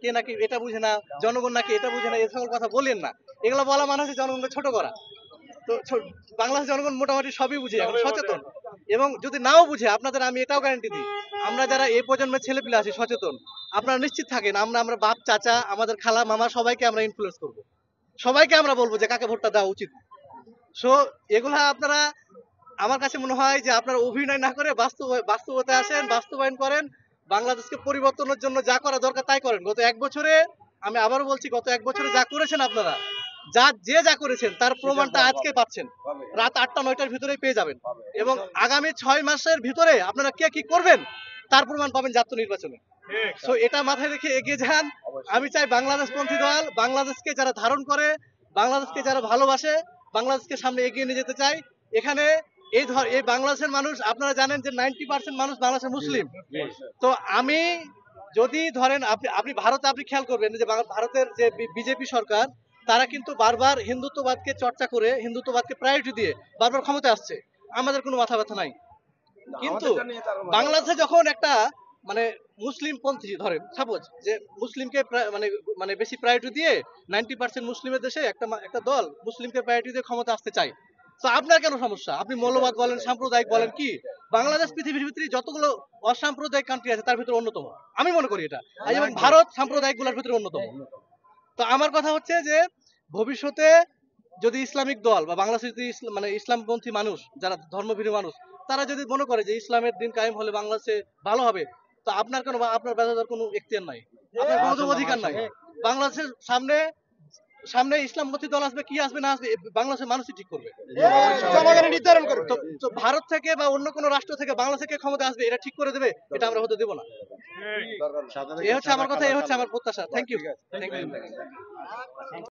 কে নাকি এটা বুঝে না, জনগণ নাকি এটা বুঝে না, এই সকল কথা বলেন না। এগুলো বলা মানে হচ্ছে জনগণকে ছোট করা। তো বাংলাদেশের জনগণ মোটামুটি সবই বুঝে, এখন সচেতন। এবং যদি নাও বুঝে, আপনাদের আমি এটাও গ্যারান্টি দিই, আমরা যারা এই প্রজন্মের ছেলেপিলে আছি সচেতন, আপনারা নিশ্চিত থাকেন আমরা বাপ চাচা আমাদের খালা মামা সবাইকে আমরা ইনফ্লুয়েন্স করব, সবাইকে আমরা বলবো যে কাকে ভোটটা দেওয়া উচিত। সো এগুলা আপনারা, আমার কাছে মনে হয় যে আপনারা অভিনয় না করে বাস্তবতায় আসেন, বাস্তবায়ন করেন। বাংলাদেশকে পরিবর্তনের জন্য যা করা দরকার তাই করেন। গত এক বছরে, আমি আবারও বলছি, গত এক বছরে যা করেছেন আপনারা, যা করেছেন তার প্রমাণটা আজকে পাচ্ছেন। রাত ৮টা-৯টার ভিতরেই পেয়ে যাবেন। এবং আগামী ৬ মাসের ভিতরে আপনারা কে কি করবেন তার প্রমাণ পাবেন জাতীয় নির্বাচনে। সো এটা মাথায় রেখে এগিয়ে যান। আমি চাই বাংলাদেশপন্থী দল, বাংলাদেশকে যারা ধারণ করে, বাংলাদেশকে যারা ভালোবাসে, বাংলাদেশকে সামনে এগিয়ে নিয়ে যেতে চাই। এখানে এই বাংলাদেশের মানুষ, আপনারা জানেন যে 90% মানুষ বাংলাদেশের মুসলিম। তো আমি যদি ধরেন আপনি ভারতে আপনি খেয়াল করবেন যে ভারতের যে বিজেপি সরকার, তারা কিন্তু বারবার হিন্দুত্ববাদকে চর্চা করে, হিন্দুত্ববাদকে প্রায়োরিটি দিয়ে বারবার ক্ষমতায় আসছে। আমাদের কোনো মাথা ব্যথা নাই। কিন্তু বাংলাদেশে যখন একটা মানে মুসলিম পন্থী, ধরেন সাপোজ যে মুসলিমকে মানে বেশি প্রায়োরিটি দিয়ে 90% মুসলিমের দেশে একটা দল মুসলিমকে প্রায়োরিটি দিয়ে ক্ষমতা আসতে চায়, তো আপনার কেন সমস্যা? আপনি মৌলবাদ বলেন, সাম্প্রদায়িক বলেন, কি বাংলাদেশ পৃথিবীর ভিতরে যতগুলো অসাম্প্রদায়িক কান্ট্রি আছে তার ভিতরে অন্যতম, আমি মনে করি এটা। এবং ভারত সাম্প্রদায়িক গুলোর ভিতরে অন্যতম। তো আমার কথা হচ্ছে যে ভবিষ্যতে যদি ইসলামিক দল বা বাংলাদেশে যদি মানে ইসলামপন্থী মানুষ, যারা ধর্মভীরু মানুষ, তারা যদি মনে করে যে ইসলামের দিন কায়েম হলে বাংলাদেশে ভালো হবে, তো আপনার কেন বা আপনার বেজার কোনো এখতিয়ার নাই, আপনার কোনো অধিকার নাই। বাংলাদেশের সামনে সামনে ইসলামপন্থী দল আসবে, কি আসবে না আসবে বাংলাদেশের মানুষই ঠিক করবে, জনগণই নির্ধারণ করবে। তো ভারত থেকে বা অন্য কোনো রাষ্ট্র থেকে বাংলাদেশ থেকে ক্ষমতা আসবে এটা ঠিক করে দেবে, এটা আমরা হতে দেব না। এই হচ্ছে আমার কথা, এই হচ্ছে আমার প্রত্যাশা। Thank you.